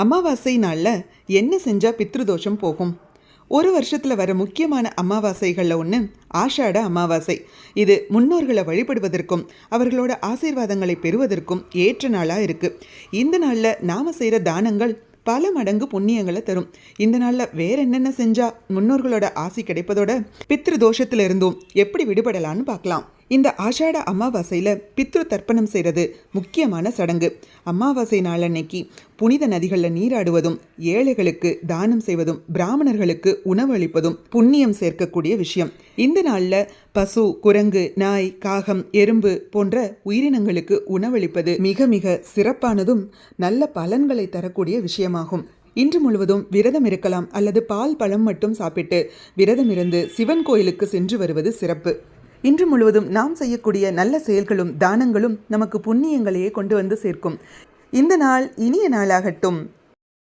அமாவாசை நாளில் என்ன செஞ்சால் பித்ருதோஷம் போகும்? ஒரு வருஷத்தில் வர முக்கியமான அமாவாசைகளில் ஒன்று ஆஷாட அமாவாசை. இது முன்னோர்களை வழிபடுவதற்கும் அவர்களோட ஆசீர்வாதங்களை பெறுவதற்கும் ஏற்ற நாளாக இருக்குது. இந்த நாளில் நாம் செய்கிற தானங்கள் பல மடங்கு புண்ணியங்களை தரும். இந்த நாளில் வேற என்னென்ன செஞ்சால் முன்னோர்களோட ஆசி கிடைப்பதோட பித்ரு தோஷத்திலிருந்தும் எப்படி விடுபடலான்னு பார்க்கலாம். இந்த ஆஷாட அமாவாசையில் பித்ரு தர்ப்பணம் செய்கிறது முக்கியமான சடங்கு. அமாவாசை நாளன்னைக்கு புனித நதிகளில் நீராடுவதும், ஏழைகளுக்கு தானம் செய்வதும், பிராமணர்களுக்கு உணவு அளிப்பதும் புண்ணியம் சேர்க்கக்கூடிய விஷயம். இந்த நாளில் பசு, குரங்கு, நாய், காகம், எறும்பு போன்ற உயிரினங்களுக்கு உணவளிப்பது மிக மிக சிறப்பானதும் நல்ல பலன்களை தரக்கூடிய விஷயமாகும். இன்று முழுவதும் விரதம் இருக்கலாம் அல்லது பால் பழம் மட்டும் சாப்பிட்டு விரதம் இருந்து சிவன் கோயிலுக்கு சென்று வருவது சிறப்பு. இன்று முழுவதும் நாம் செய்யக்கூடிய நல்ல செயல்களும் தானங்களும் நமக்கு புண்ணியங்களையே கொண்டு வந்து சேர்க்கும். இந்த நாள் இனிய நாளாகட்டும்.